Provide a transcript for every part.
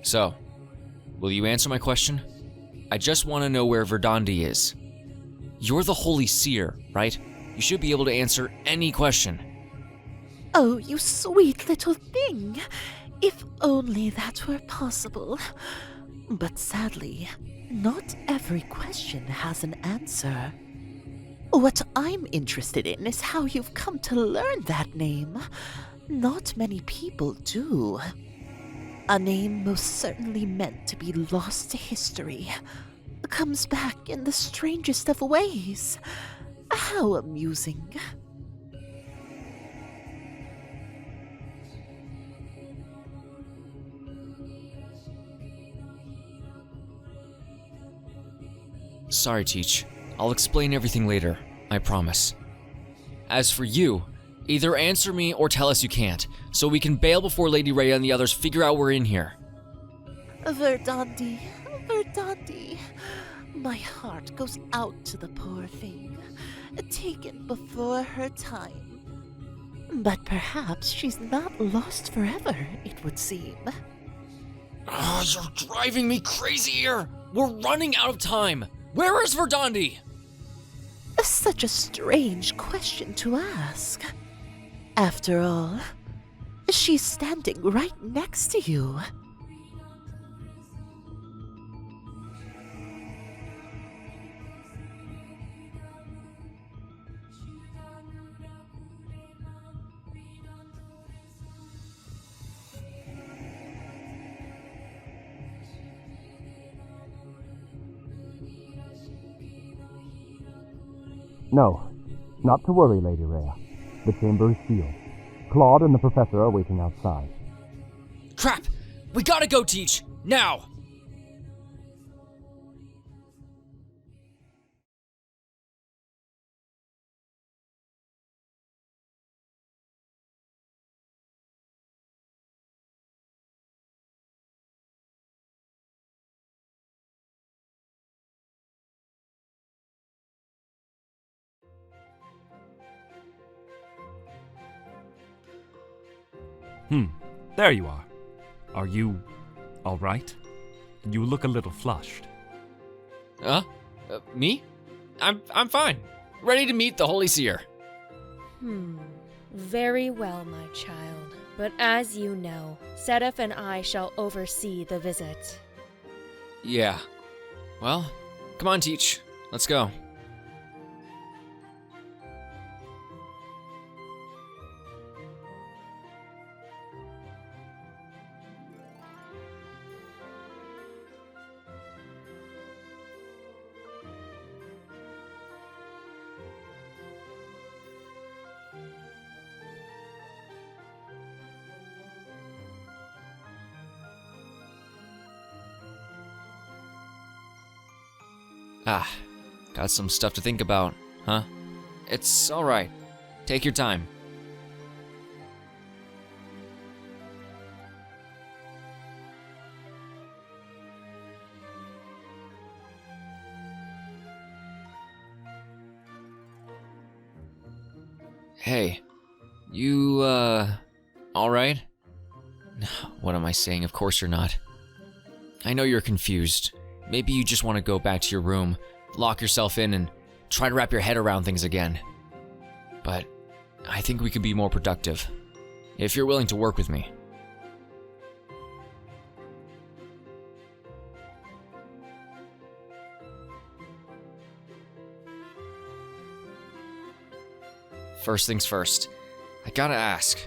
So, will you answer my question? I just want to know where Verdandi is. You're the Holy Seer, right? You should be able to answer any question. Oh, you sweet little thing. If only that were possible. But sadly, not every question has an answer. What I'm interested in is how you've come to learn that name. Not many people do. A name most certainly meant to be lost to history. Comes back in the strangest of ways. How amusing. Sorry, Teach. I'll explain everything later, I promise. As for you, either answer me or tell us you can't, so we can bail before Lady Rhea and the others figure out we're in here. Verdandi, Verdandi. My heart goes out to the poor thing, taken before her time. But perhaps she's not lost forever, it would seem. Oh, you're driving me crazy here! We're running out of time! Where is Verdandi? Such a strange question to ask. After all, she's standing right next to you. No, not to worry, Lady Rhea. The chamber is sealed. Claude and the professor are waiting outside. Crap! We gotta go, Teach! Now! There you are. Are you all right? You look a little flushed. Me? I'm fine. Ready to meet the Holy Seer. Very well, my child. But as you know, Sedef and I shall oversee the visit. Yeah. Well, come on, Teach. Let's go. Got some stuff to think about, huh? It's alright. Take your time. Hey, you, alright? What am I saying? Of course you're not. I know you're confused. Maybe you just want to go back to your room, lock yourself in, and try to wrap your head around things again. But I think we could be more productive, if you're willing to work with me. First things first, I gotta ask,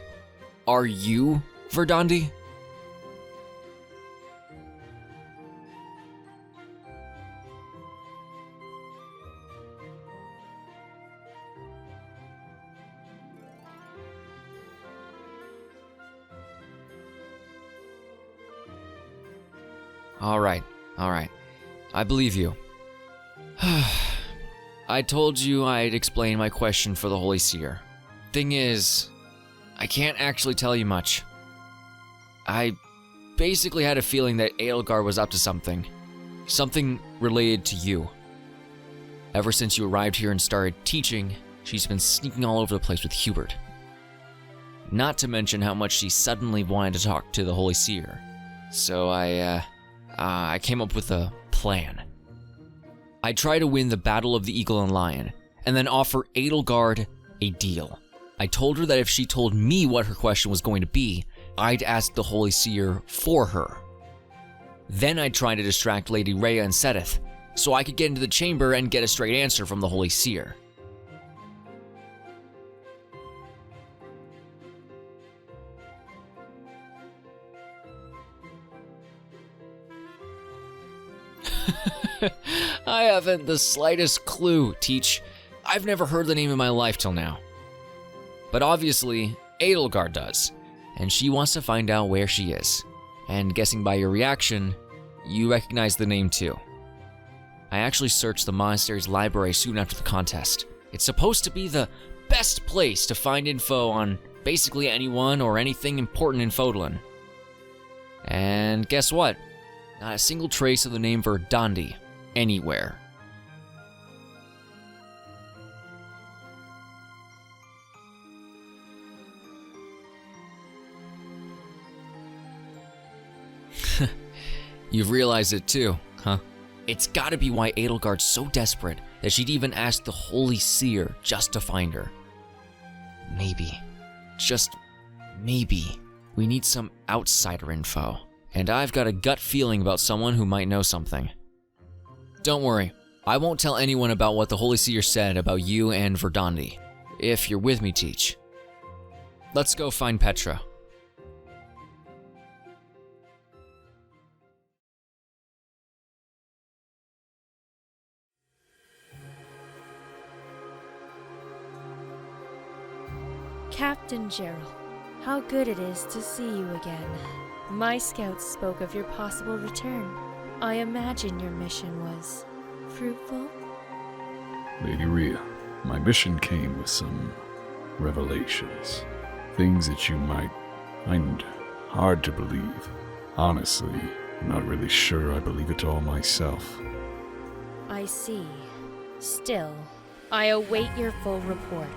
are you Verdandi? Alright. I believe you. I told you I'd explain my question for the Holy Seer. Thing is, I can't actually tell you much. I basically had a feeling that Edelgar was up to something. Something related to you. Ever since you arrived here and started teaching, she's been sneaking all over the place with Hubert. Not to mention how much she suddenly wanted to talk to the Holy Seer. So I came up with a plan. I try to win the Battle of the Eagle and Lion, and then offer Edelgard a deal. I told her that if she told me what her question was going to be, I'd ask the Holy Seer for her. Then I'd try to distract Lady Rhea and Seteth, so I could get into the chamber and get a straight answer from the Holy Seer. I haven't the slightest clue, Teach. I've never heard the name in my life till now. But obviously, Edelgard does, and she wants to find out where she is. And guessing by your reaction, you recognize the name too. I actually searched the monastery's library soon after the contest. It's supposed to be the best place to find info on basically anyone or anything important in Fodlan. And guess what? Not a single trace of the name Verdandi anywhere. You've realized it too, huh? It's gotta be why Edelgard's so desperate that she'd even ask the Holy Seer just to find her. Maybe, just maybe, we need some outsider info. And I've got a gut feeling about someone who might know something. Don't worry, I won't tell anyone about what the Holy Seer said about you and Verdandi, if you're with me, Teach. Let's go find Petra. Captain Gerald, how good it is to see you again. My scouts spoke of your possible return. I imagine your mission was fruitful? Lady Rhea, my mission came with some revelations. Things that you might find hard to believe. Honestly, I'm not really sure I believe it all myself. I see. Still, I await your full report.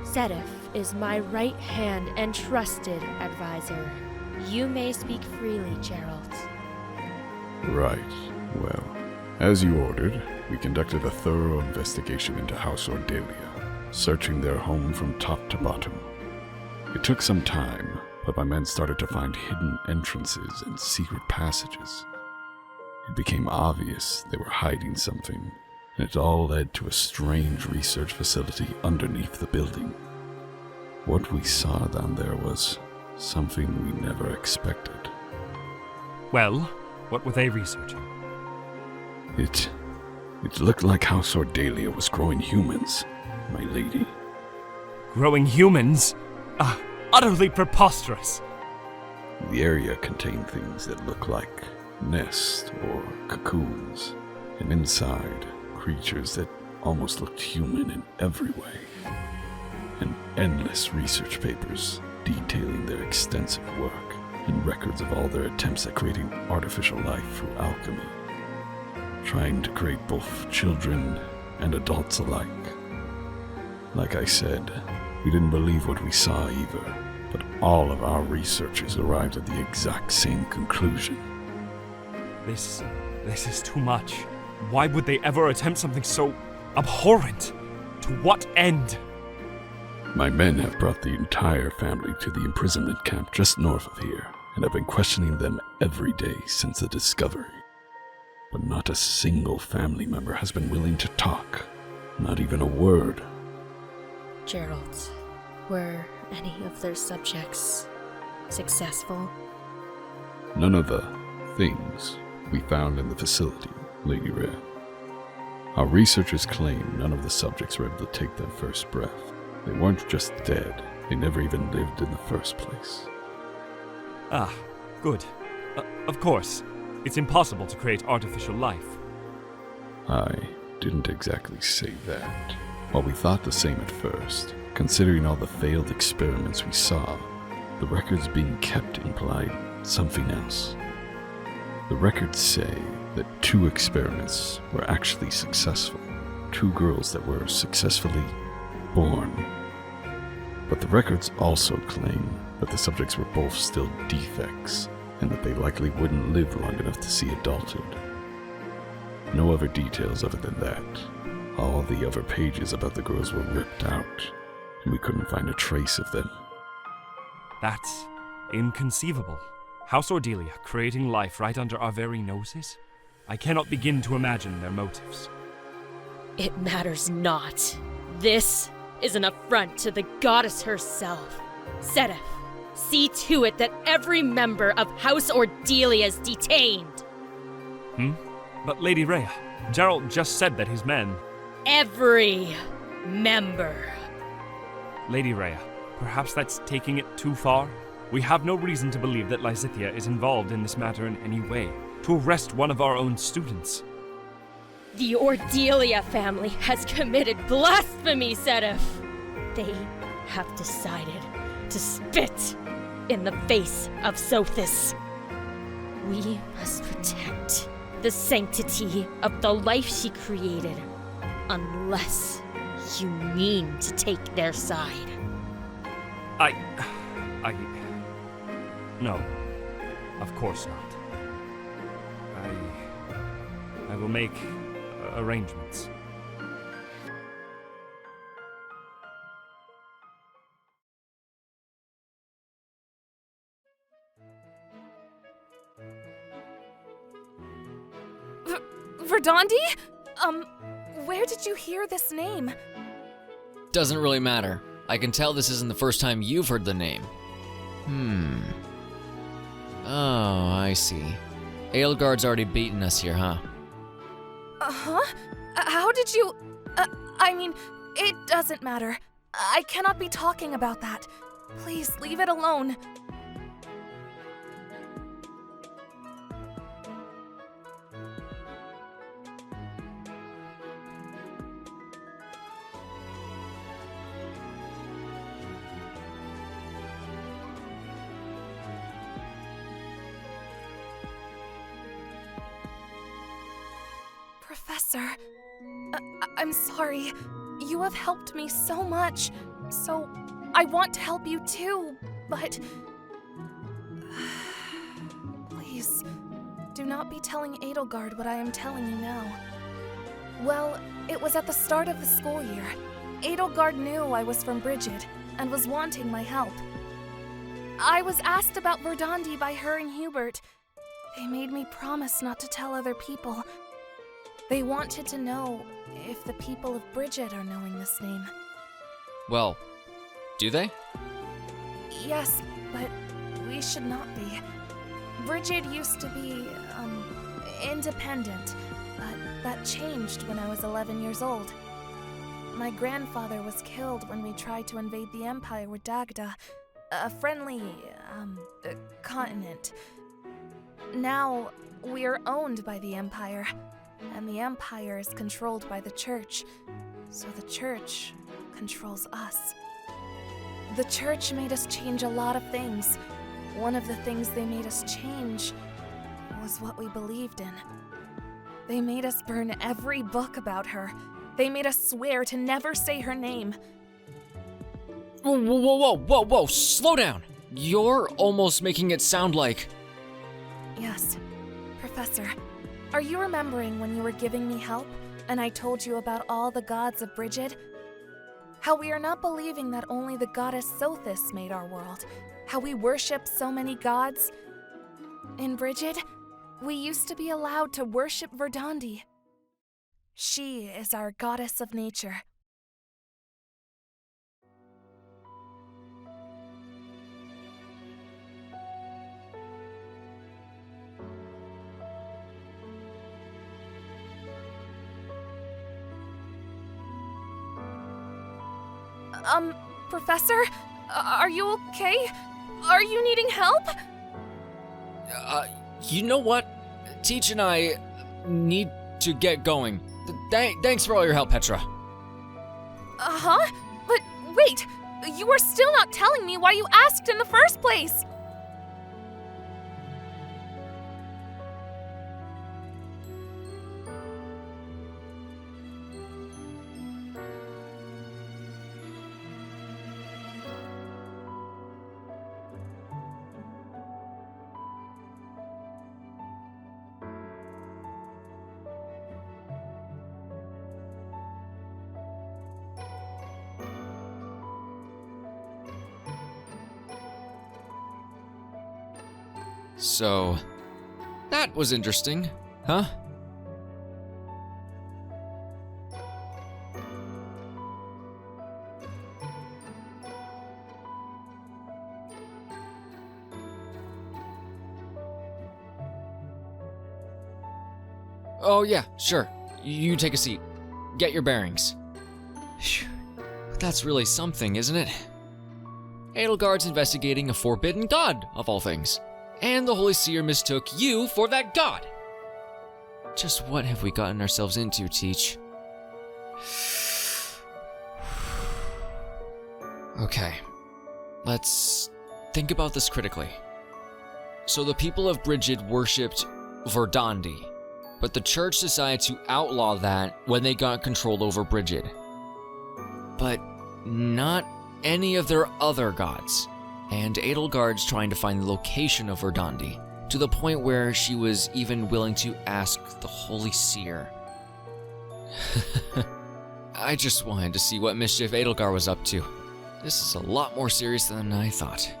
Seteth is my right hand and trusted advisor. You may speak freely, Gerald. Right. Well, as you ordered, we conducted a thorough investigation into House Ordelia, searching their home from top to bottom. It took some time, but my men started to find hidden entrances and secret passages. It became obvious they were hiding something, and it all led to a strange research facility underneath the building. What we saw down there was something we never expected. Well, what were they researching? It looked like House Ordelia was growing humans, my lady. Growing humans? Utterly preposterous! The area contained things that looked like nests or cocoons, and inside, creatures that almost looked human in every way. And endless research papers detailing their extensive work and records of all their attempts at creating artificial life through alchemy, trying to create both children and adults alike. Like I said, we didn't believe what we saw either, but all of our researchers arrived at the exact same conclusion. This is too much. Why would they ever attempt something so abhorrent? To what end? My men have brought the entire family to the imprisonment camp just north of here, and have been questioning them every day since the discovery. But not a single family member has been willing to talk, not even a word. Gerald, were any of their subjects successful? None of the things we found in the facility, Lady Rhea. Our researchers claim none of the subjects were able to take their first breath. They weren't just dead, they never even lived in the first place. Ah, good. Of course, it's impossible to create artificial life. I didn't exactly say that. While we thought the same at first, considering all the failed experiments we saw, the records being kept implied something else. The records say that 2 experiments were actually successful. 2 girls that were successfully born. But the records also claim that the subjects were both still defects, and that they likely wouldn't live long enough to see adulthood. No other details other than that. All the other pages about the girls were ripped out, and we couldn't find a trace of them. That's inconceivable. House Ordelia creating life right under our very noses? I cannot begin to imagine their motives. It matters not. This is an affront to the goddess herself. Sedef, see to it that every member of House Ordelia is detained. But Lady Rhea, Geralt just said that his men... Every member. Lady Rhea, perhaps that's taking it too far? We have no reason to believe that Lysithea is involved in this matter in any way. To arrest one of our own students. The Ordelia family has committed blasphemy, Sedef. They have decided to spit in the face of Sothis. We must protect the sanctity of the life she created, unless you mean to take their side. No. Of course not. I will make arrangements. Verdandi? Where did you hear this name? Doesn't really matter. I can tell this isn't the first time you've heard the name. Oh, I see. Edelgard's already beaten us here, huh? Uh-huh? How did you... I mean, it doesn't matter. I cannot be talking about that. Please, leave it alone. Professor, I'm sorry. You have helped me so much, so I want to help you too, but... Please, do not be telling Edelgard what I am telling you now. Well, it was at the start of the school year. Edelgard knew I was from Brigid and was wanting my help. I was asked about Verdandi by her and Hubert. They made me promise not to tell other people. They wanted to know if the people of Brigid are knowing this name. Well, do they? Yes, but we should not be. Brigid used to be, independent, but that changed when I was 11 years old. My grandfather was killed when we tried to invade the Empire with Dagda, a friendly, continent. Now, we are owned by the Empire. And the Empire is controlled by the Church, so the Church controls us. The Church made us change a lot of things. One of the things they made us change was what we believed in. They made us burn every book about her. They made us swear to never say her name. Whoa, slow down! You're almost making it sound like... Yes, Professor. Are you remembering when you were giving me help, and I told you about all the gods of Brigid? How we are not believing that only the goddess Sothis made our world. How we worship so many gods. In Brigid, we used to be allowed to worship Verdandi. She is our goddess of nature. Professor? Are you okay? Are you needing help? You know what? Teach and I need to get going. Thanks for all your help, Petra. Uh-huh? But wait, you are still not telling me why you asked in the first place. So, that was interesting, huh? Oh yeah, sure. You take a seat. Get your bearings. Phew. But that's really something, isn't it? Edelgard's investigating a forbidden god, of all things. And the Holy Seer mistook you for that god. Just what have we gotten ourselves into, Teach? Okay, let's think about this critically. So the people of Brigid worshipped Verdandi, but the church decided to outlaw that when they got control over Brigid. But not any of their other gods. And Edelgard's trying to find the location of Verdandi, to the point where she was even willing to ask the Holy Seer. I just wanted to see what mischief Edelgard was up to. This is a lot more serious than I thought.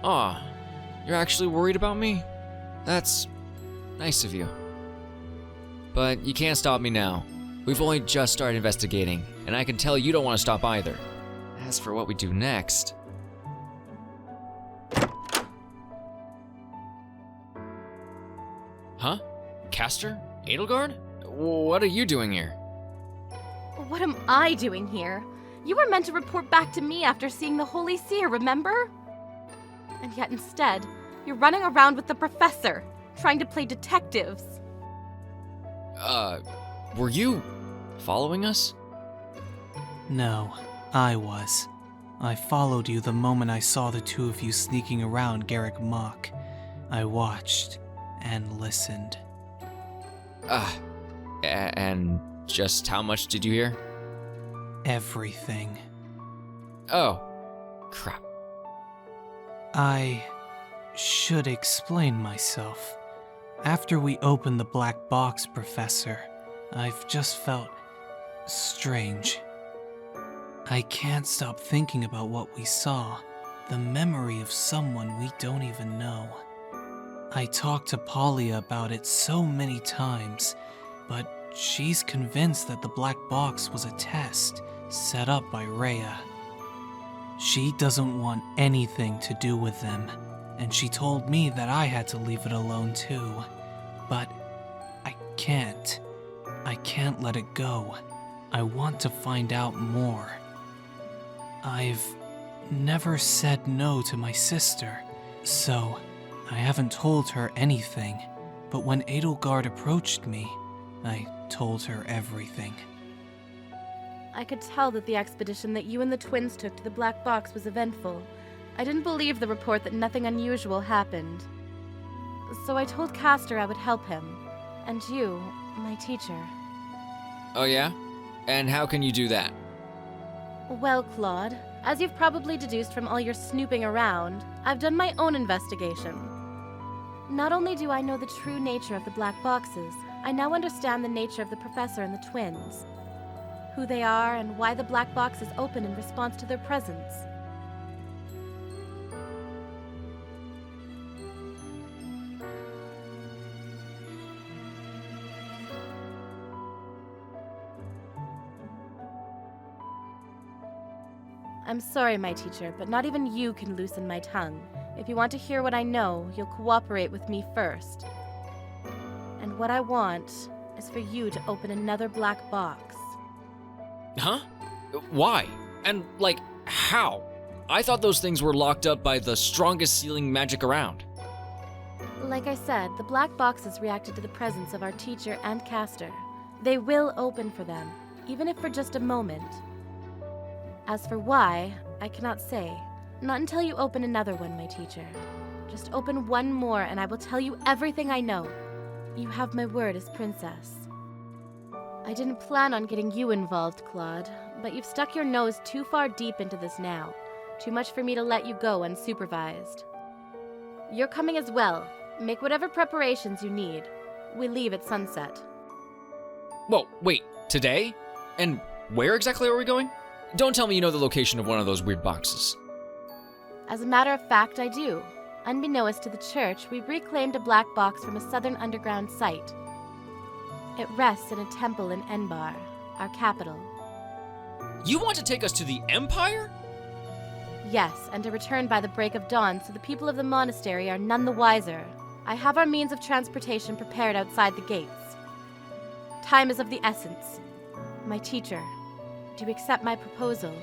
Aw, you're actually worried about me? That's nice of you. But you can't stop me now. We've only just started investigating, and I can tell you don't want to stop either. As for what we do next... Huh? Castor? Edelgard? What are you doing here? What am I doing here? You were meant to report back to me after seeing the Holy Seer, remember? And yet instead, you're running around with the professor, trying to play detectives. Were you following us? No, I was. I followed you the moment I saw the two of you sneaking around Garrick Mach. I watched and listened. And just how much did you hear? Everything. Oh, crap. I should explain myself. After we opened the black box, Professor, I've just felt strange. I can't stop thinking about what we saw, the memory of someone we don't even know. I talked to Pollia about it so many times, but she's convinced that the black box was a test set up by Rhea. She doesn't want anything to do with them, and she told me that I had to leave it alone too. But I can't. I can't let it go. I want to find out more. I've never said no to my sister, so I haven't told her anything. But when Edelgard approached me, I told her everything. I could tell that the expedition that you and the twins took to the black box was eventful. I didn't believe the report that nothing unusual happened. So I told Castor I would help him. And you, my teacher. Oh yeah? And how can you do that? Well, Claude, as you've probably deduced from all your snooping around, I've done my own investigation. Not only do I know the true nature of the black boxes, I now understand the nature of the professor and the twins. Who they are and why the black box is open in response to their presence. I'm sorry, my teacher, but not even you can loosen my tongue. If you want to hear what I know, you'll cooperate with me first. And what I want is for you to open another black box. Huh? Why? And, like, how? I thought those things were locked up by the strongest sealing magic around. Like I said, the black boxes reacted to the presence of our teacher and Castor. They will open for them, even if for just a moment. As for why, I cannot say. Not until you open another one, my teacher. Just open one more and I will tell you everything I know. You have my word as princess. I didn't plan on getting you involved, Claude, but you've stuck your nose too far deep into this now. Too much for me to let you go unsupervised. You're coming as well. Make whatever preparations you need. We leave at sunset. Whoa, wait, today? And where exactly are we going? Don't tell me you know the location of one of those weird boxes. As a matter of fact, I do. Unbeknownst to the church, we reclaimed a black box from a southern underground site. It rests in a temple in Enbar, our capital. You want to take us to the Empire? Yes, and to return by the break of dawn so the people of the monastery are none the wiser. I have our means of transportation prepared outside the gates. Time is of the essence. My teacher, do you accept my proposal?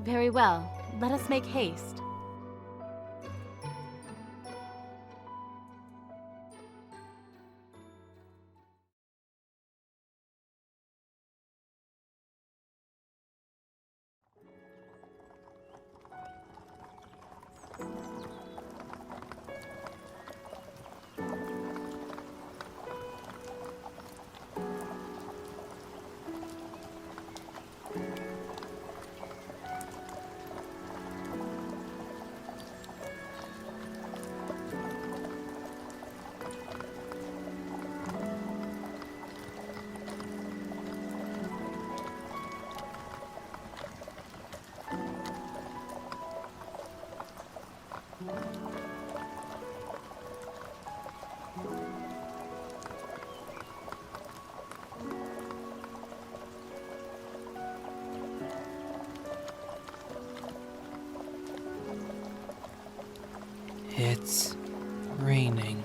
Very well. Let us make haste. It's raining.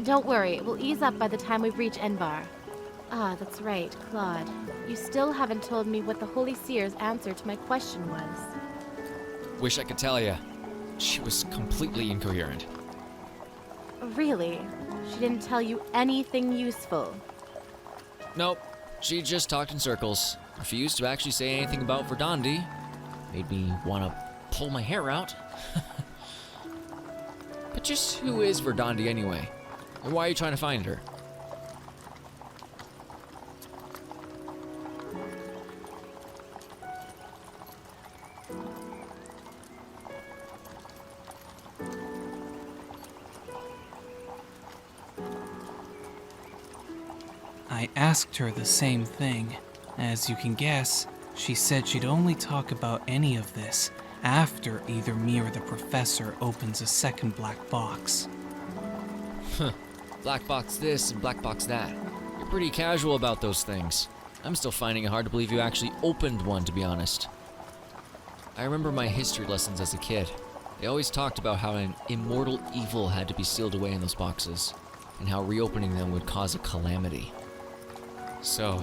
Don't worry, it will ease up by the time we reach Enbar. Ah, that's right, Claude. You still haven't told me what the Holy Seer's answer to my question was. Wish I could tell you. She was completely incoherent. Really? She didn't tell you anything useful? Nope. She just talked in circles. Refused to actually say anything about Verdandi. Made me want to pull my hair out. But just who is Verdandi anyway? And why are you trying to find her? I asked her the same thing. As you can guess, she said she'd only talk about any of this after either me or the professor opens a second black box. Black box this and black box that. You're pretty casual about those things. I'm still finding it hard to believe you actually opened one, to be honest. I remember my history lessons as a kid. They always talked about how an immortal evil had to be sealed away in those boxes, and how reopening them would cause a calamity. So,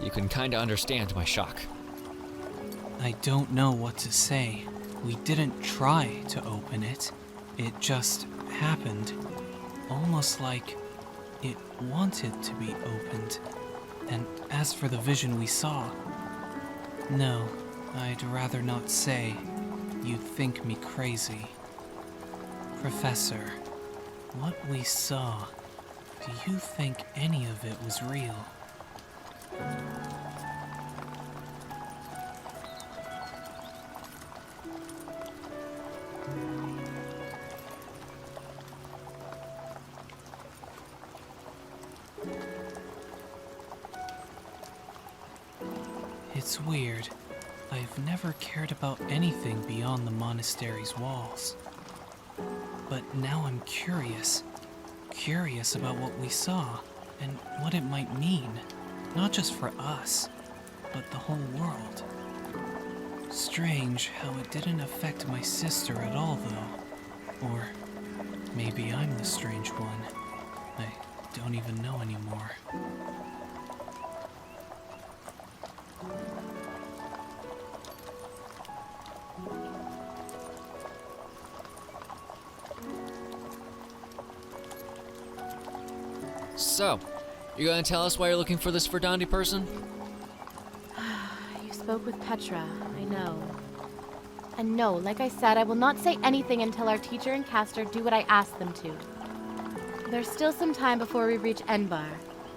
you can kinda understand my shock. I don't know what to say. We didn't try to open it. It just happened. almost like it wanted to be opened. And as for the vision we saw, no, I'd rather not say. You'd think me crazy. Professor, what we saw, do you think any of it was real? It's weird. I've never cared about anything beyond the monastery's walls. But now I'm curious about what we saw and what it might mean, not just for us, but the whole world. Strange how it didn't affect my sister at all, though. Or maybe I'm the strange one. I don't even know anymore. So, you gonna tell us why you're looking for this Verdandi person? You spoke with Petra, I know. And no, like I said, I will not say anything until our teacher and Castor do what I ask them to. There's still some time before we reach Enbar.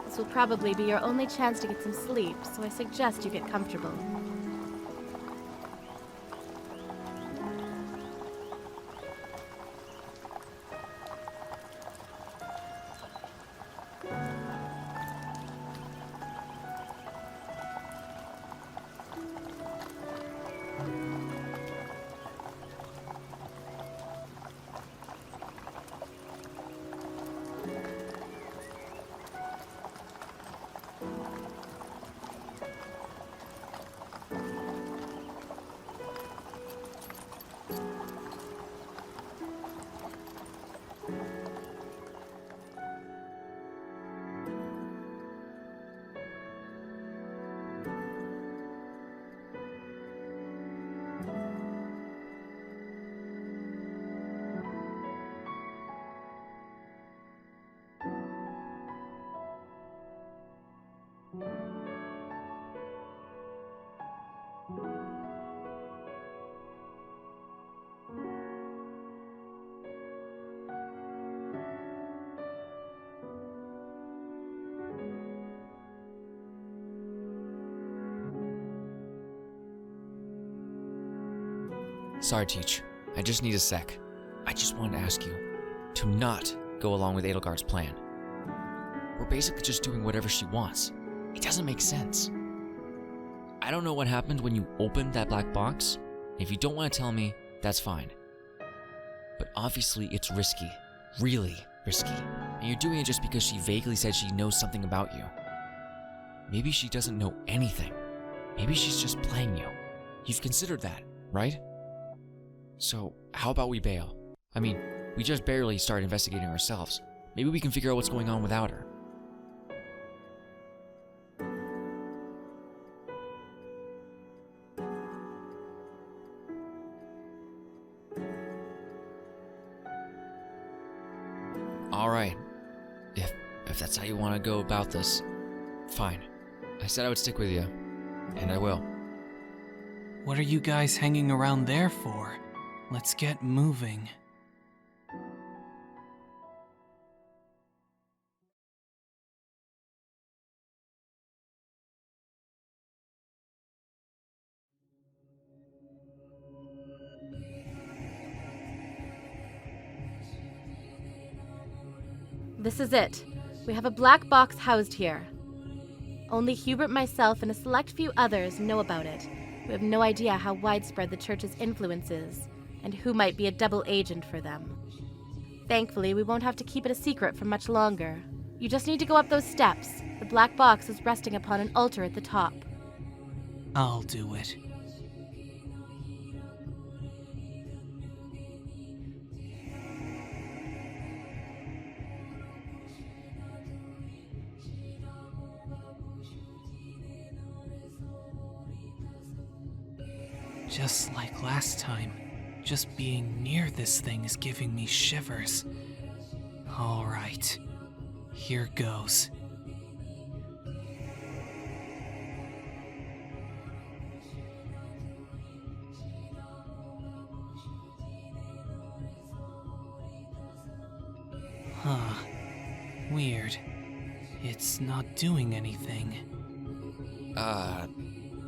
This will probably be your only chance to get some sleep, so I suggest you get comfortable. Sorry, Teach. I just need a sec. I just wanted to ask you to not go along with Edelgard's plan. We're basically just doing whatever she wants. It doesn't make sense. I don't know what happened when you opened that black box. If you don't want to tell me, that's fine. But obviously it's risky. Really risky. And you're doing it just because she vaguely said she knows something about you. Maybe she doesn't know anything. Maybe she's just playing you. You've considered that, right? So, how about we bail? I mean, we just barely started investigating ourselves. Maybe we can figure out what's going on without her. Alright. If that's how you want to go about this, fine. I said I would stick with you, and I will. What are you guys hanging around there for? Let's get moving. This is it. We have a black box housed here. Only Hubert, myself, and a select few others know about it. We have no idea how widespread the church's influence is, and who might be a double agent for them. Thankfully, we won't have to keep it a secret for much longer. You just need to go up those steps. The black box is resting upon an altar at the top. I'll do it. Just like last time, just being near this thing is giving me shivers. Alright. Here goes. Huh. Weird. It's not doing anything.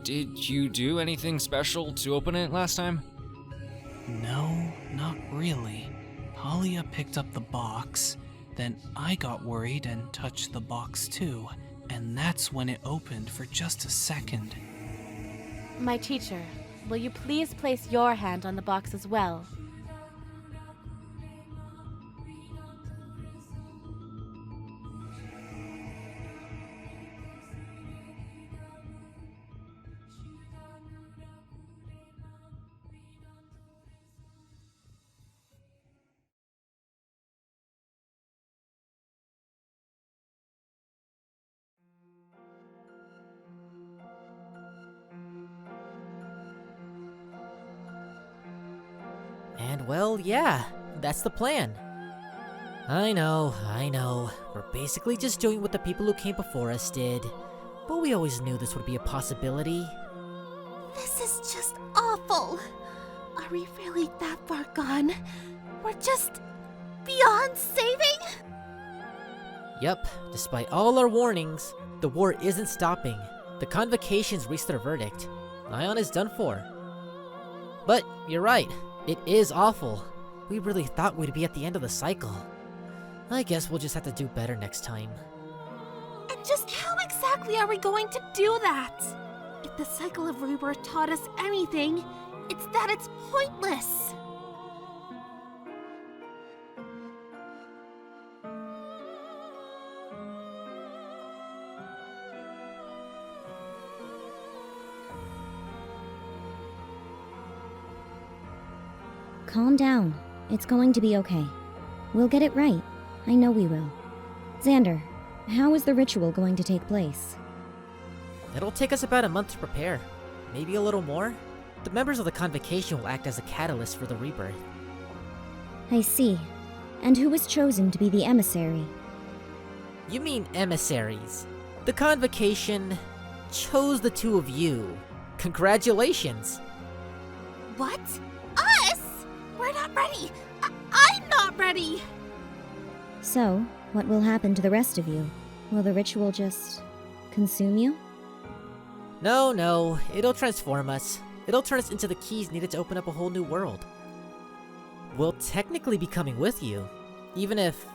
Did you do anything special to open it last time? No, not really. Halia picked up the box, then I got worried and touched the box too, and that's when it opened for just a second. My teacher, will you please place your hand on the box as well? And well, yeah, that's the plan. I know. We're basically just doing what the people who came before us did. But we always knew this would be a possibility. This is just awful. Are we really that far gone? We're just beyond saving? Yep, despite all our warnings, the war isn't stopping. The convocations reached their verdict. Ion is done for. But you're right, it is awful. We really thought we'd be at the end of the cycle. I guess we'll just have to do better next time. And just how exactly are we going to do that? If the cycle of rebirth taught us anything, it's that it's pointless. Calm down. It's going to be okay. We'll get it right. I know we will. Xander, how is the ritual going to take place? It'll take us about a month to prepare. Maybe a little more. The members of the convocation will act as a catalyst for the rebirth. I see. And who was chosen to be the emissary? You mean emissaries. The convocation chose the two of you. Congratulations! What? Us? We're not ready. I'm not ready. So, what will happen to the rest of you? Will the ritual just consume you? No, it'll transform us. It'll turn us into the keys needed to open up a whole new world. We'll technically be coming with you, even if,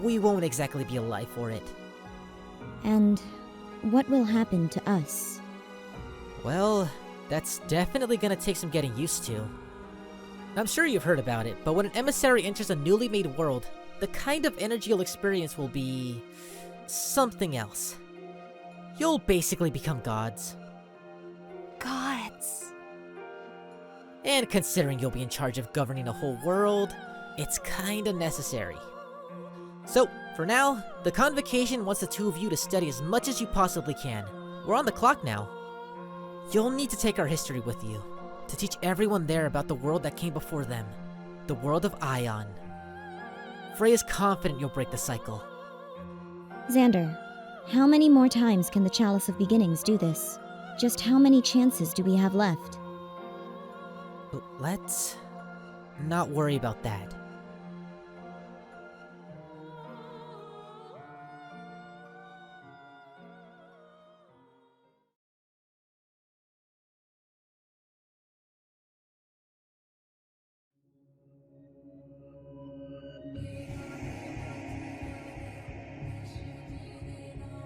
we won't exactly be alive for it. And what will happen to us? Well, that's definitely gonna take some getting used to. I'm sure you've heard about it, but when an emissary enters a newly made world, the kind of energy you'll experience will be something else. You'll basically become gods. Gods. And considering you'll be in charge of governing a whole world, it's kinda necessary. So, for now, the convocation wants the two of you to study as much as you possibly can. We're on the clock now. You'll need to take our history with you, to teach everyone there about the world that came before them, the world of Ion. Frey is confident you'll break the cycle. Xander, how many more times can the Chalice of Beginnings do this? Just how many chances do we have left? Let's not worry about that.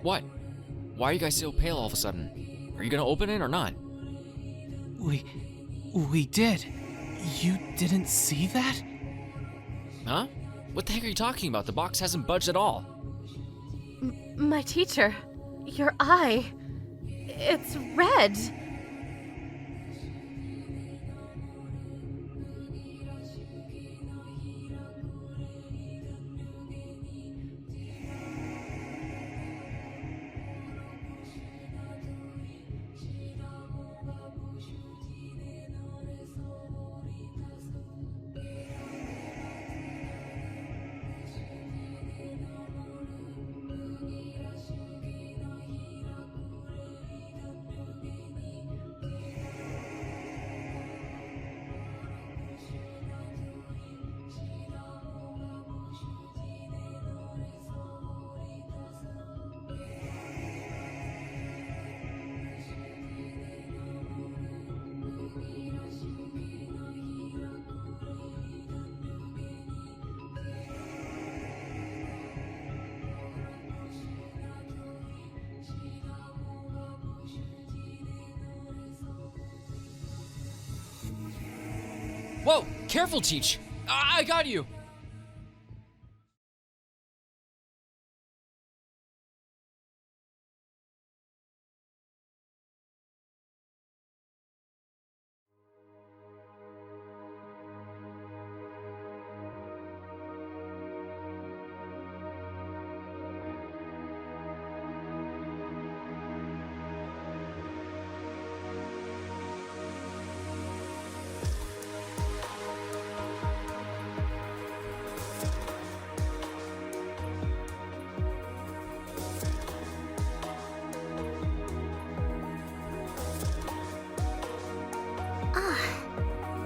What? Why are you guys so pale all of a sudden? Are you gonna open it or not? We did. You didn't see that? Huh? What the heck are you talking about? The box hasn't budged at all. My teacher, your eye, it's red. Whoa, careful, Teach. I got you.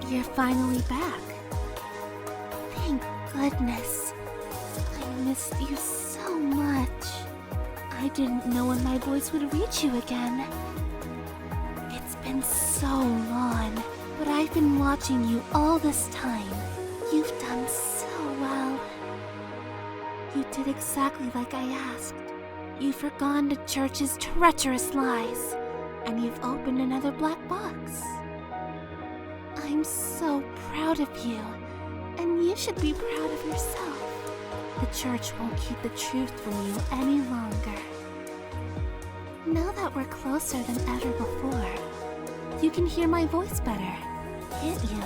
You're finally back. Thank goodness. I missed you so much. I didn't know when my voice would reach you again. It's been so long, but I've been watching you all this time. You've done so well. You did exactly like I asked. You've forgone the church's treacherous lies, and you've opened another black box. I'm so proud of you, and you should be proud of yourself. The church won't keep the truth from you any longer. Now that we're closer than ever before, you can hear my voice better, can't you?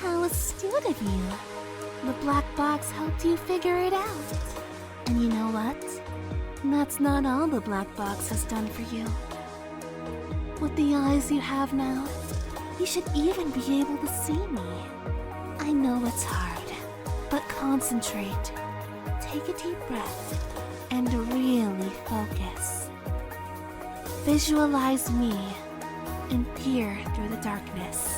How astute of you. The black box helped you figure it out. And you know what? That's not all the black box has done for you. With the eyes you have now, you should even be able to see me. I know it's hard, but concentrate. Take a deep breath and really focus. Visualize me and peer through the darkness.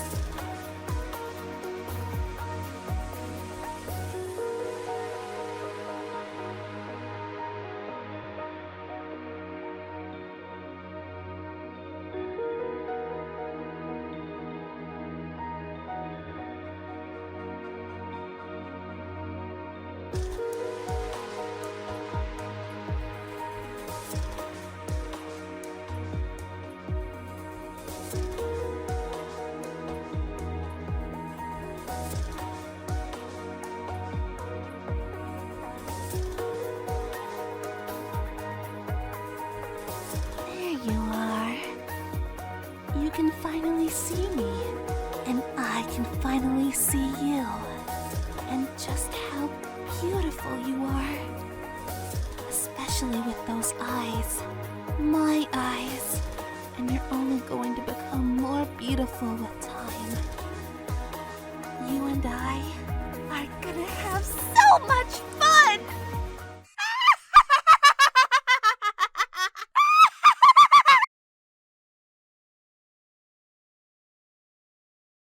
You can finally see me, and I can finally see you, and just how beautiful you are. Especially with those eyes, my eyes, and you're only going to become more beautiful with time. You and I are gonna